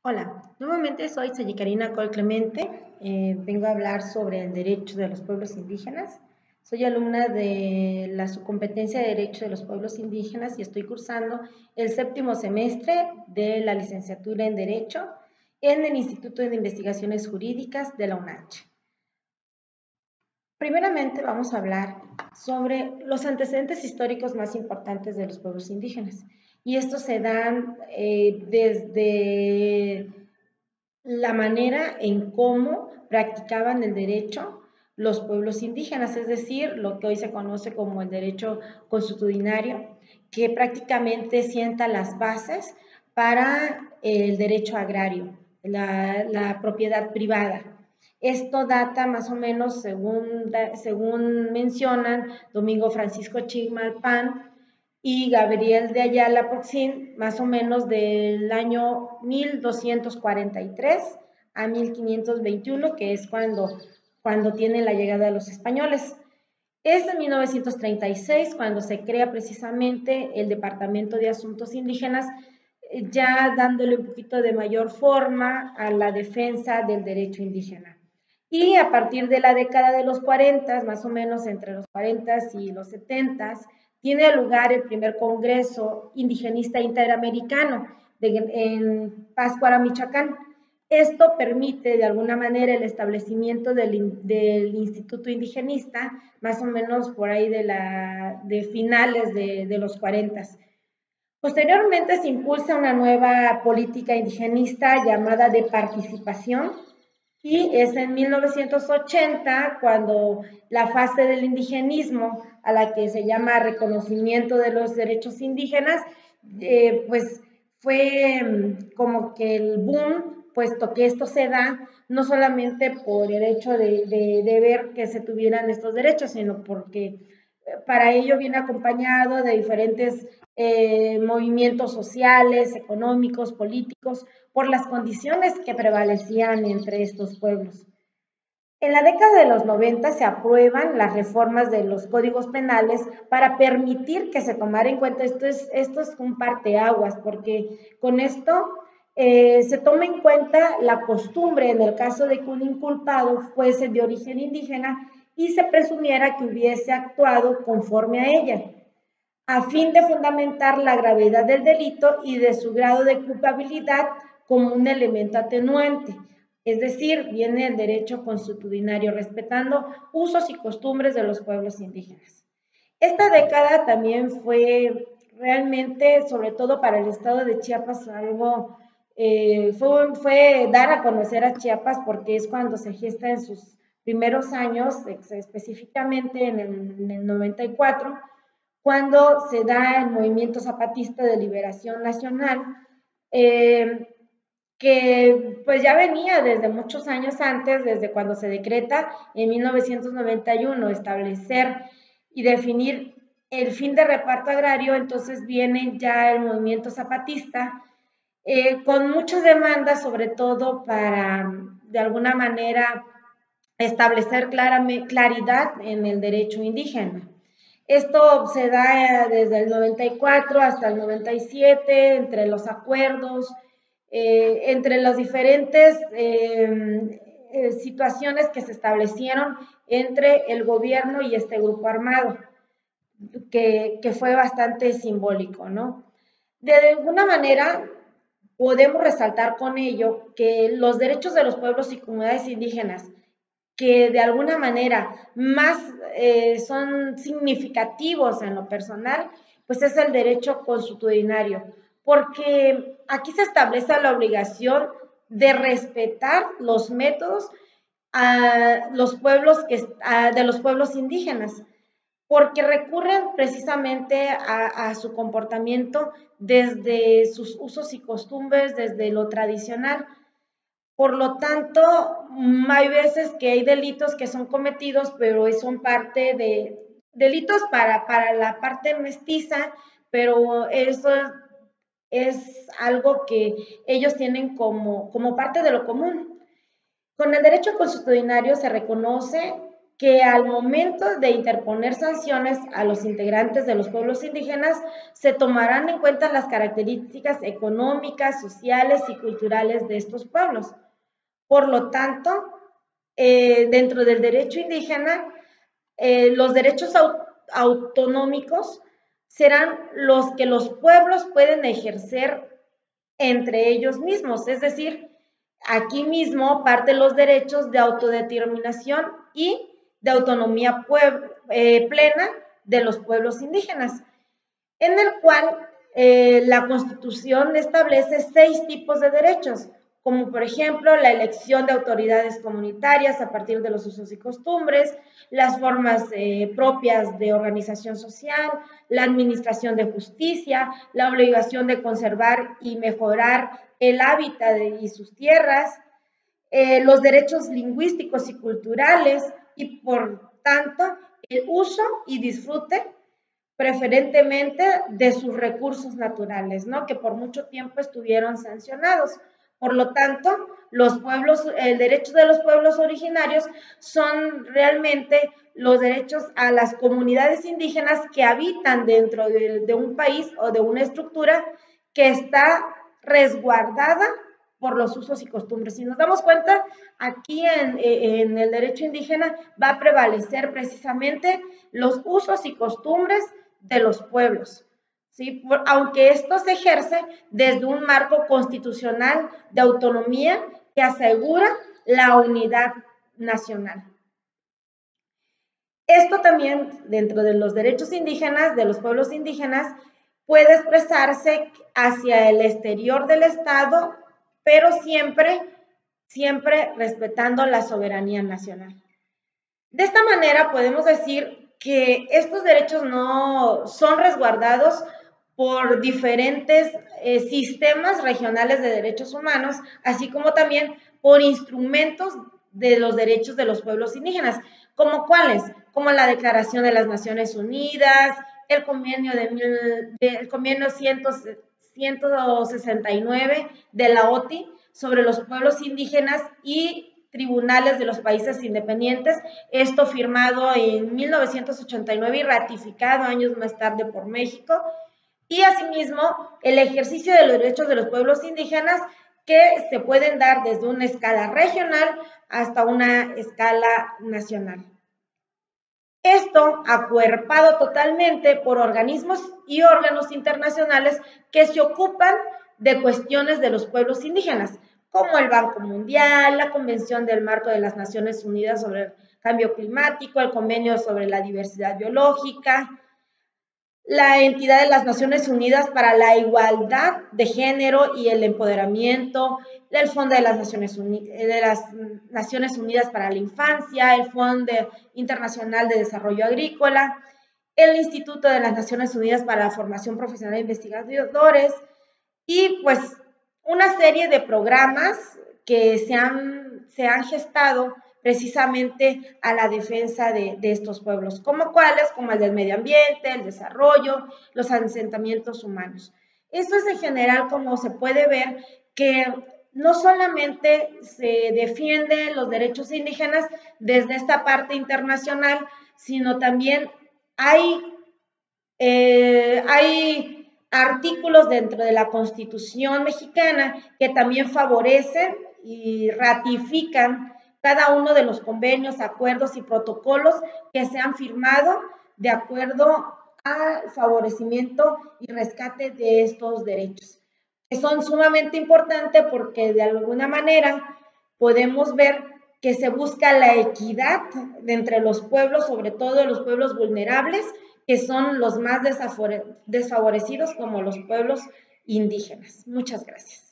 Hola, nuevamente soy Karina Col Clemente. Vengo a hablar sobre el derecho de los pueblos indígenas. Soy alumna de la subcompetencia de Derecho de los Pueblos Indígenas y estoy cursando el séptimo semestre de la licenciatura en Derecho en el Instituto de Investigaciones Jurídicas de la UNACH. Primeramente vamos a hablar sobre los antecedentes históricos más importantes de los pueblos indígenas. Y estos se dan desde la manera en cómo practicaban el derecho los pueblos indígenas, es decir, lo que hoy se conoce como el derecho consuetudinario, que prácticamente sienta las bases para el derecho agrario, la propiedad privada. Esto data más o menos, según mencionan Domingo Francisco Chimalpan y Gabriel de Ayala Porcín, más o menos del año 1243 a 1521, que es cuando tiene la llegada de los españoles. Es en 1936 cuando se crea precisamente el Departamento de Asuntos Indígenas, ya dándole un poquito de mayor forma a la defensa del derecho indígena. Y a partir de la década de los 40, más o menos entre los 40 y los 70, tiene lugar el primer Congreso Indigenista Interamericano en Pátzcuaro, Michoacán. Esto permite de alguna manera el establecimiento del Instituto Indigenista, más o menos por ahí de finales de los 40. Posteriormente se impulsa una nueva política indigenista llamada de participación, y es en 1980 cuando la fase del indigenismo, a la que se llama reconocimiento de los derechos indígenas, pues fue como que el boom, puesto que esto se da no solamente por el hecho de ver que se tuvieran estos derechos, sino porque para ello viene acompañado de diferentes movimientos sociales, económicos, políticos, por las condiciones que prevalecían entre estos pueblos. En la década de los 90 se aprueban las reformas de los códigos penales para permitir que se tomara en cuenta, esto es un parteaguas, porque con esto se toma en cuenta la costumbre en el caso de que un inculpado fuese de origen indígena y se presumiera que hubiese actuado conforme a ella, a fin de fundamentar la gravedad del delito y de su grado de culpabilidad como un elemento atenuante. Es decir, viene el derecho consuetudinario, respetando usos y costumbres de los pueblos indígenas. Esta década también fue realmente, sobre todo para el estado de Chiapas, algo, fue dar a conocer a Chiapas porque es cuando se gesta en sus primeros años, específicamente en el 94, cuando se da el movimiento zapatista de liberación nacional, que pues ya venía desde muchos años antes, desde cuando se decreta en 1991 establecer y definir el fin de reparto agrario. Entonces viene ya el movimiento zapatista con muchas demandas, sobre todo para de alguna manera establecer claridad en el derecho indígena. Esto se da desde el 94 hasta el 97, entre los acuerdos, entre las diferentes situaciones que se establecieron entre el gobierno y este grupo armado, que fue bastante simbólico, ¿no? De alguna manera, podemos resaltar con ello que los derechos de los pueblos y comunidades indígenas, que de alguna manera más son significativos en lo personal, pues es el derecho consuetudinario, porque aquí se establece la obligación de respetar los métodos a los pueblos de los pueblos indígenas, porque recurren precisamente a su comportamiento desde sus usos y costumbres, desde lo tradicional. Por lo tanto, hay veces que hay delitos que son cometidos, pero son parte de delitos para la parte mestiza, pero eso es algo que ellos tienen como parte de lo común. Con el derecho consuetudinario se reconoce que al momento de interponer sanciones a los integrantes de los pueblos indígenas se tomarán en cuenta las características económicas, sociales y culturales de estos pueblos. Por lo tanto, dentro del derecho indígena, los derechos autonómicos serán los que los pueblos pueden ejercer entre ellos mismos, es decir, aquí mismo parten los derechos de autodeterminación y de autonomía plena de los pueblos indígenas, en el cual la Constitución establece 6 tipos de derechos, como por ejemplo la elección de autoridades comunitarias a partir de los usos y costumbres, las formas propias de organización social, la administración de justicia, la obligación de conservar y mejorar el hábitat y sus tierras, los derechos lingüísticos y culturales y por tanto el uso y disfrute preferentemente de sus recursos naturales, ¿no? Que por mucho tiempo estuvieron sancionados. Por lo tanto, el derecho de los pueblos originarios son realmente los derechos a las comunidades indígenas que habitan dentro de un país o de una estructura que está resguardada por los usos y costumbres. Si nos damos cuenta, aquí en el derecho indígena va a prevalecer precisamente los usos y costumbres de los pueblos, ¿sí? Aunque esto se ejerce desde un marco constitucional de autonomía que asegura la unidad nacional. Esto también, dentro de los derechos indígenas, de los pueblos indígenas, puede expresarse hacia el exterior del Estado, pero siempre respetando la soberanía nacional. De esta manera podemos decir que estos derechos no son resguardados por diferentes sistemas regionales de derechos humanos, así como también por instrumentos de los derechos de los pueblos indígenas, como cuáles, como la Declaración de las Naciones Unidas, el convenio del convenio 169 de la OTI sobre los pueblos indígenas y tribunales de los países independientes, esto firmado en 1989 y ratificado años más tarde por México, y asimismo el ejercicio de los derechos de los pueblos indígenas que se pueden dar desde una escala regional hasta una escala nacional. Esto acuerpado totalmente por organismos y órganos internacionales que se ocupan de cuestiones de los pueblos indígenas, como el Banco Mundial, la Convención del Marco de las Naciones Unidas sobre el Cambio Climático, el Convenio sobre la Diversidad Biológica, la Entidad de las Naciones Unidas para la Igualdad de Género y el Empoderamiento, el Fondo de las Naciones Unidas para la Infancia, el Fondo Internacional de Desarrollo Agrícola, el Instituto de las Naciones Unidas para la Formación Profesional de Investigadores y pues una serie de programas que se han gestado precisamente a la defensa de estos pueblos, como cuáles, como el del medio ambiente, el desarrollo, los asentamientos humanos. Esto es en general como se puede ver que no solamente se defienden los derechos indígenas desde esta parte internacional, sino también hay artículos dentro de la Constitución mexicana que también favorecen y ratifican cada uno de los convenios, acuerdos y protocolos que se han firmado de acuerdo al favorecimiento y rescate de estos derechos, que son sumamente importantes porque de alguna manera podemos ver que se busca la equidad entre los pueblos, sobre todo los pueblos vulnerables, que son los más desfavorecidos como los pueblos indígenas. Muchas gracias.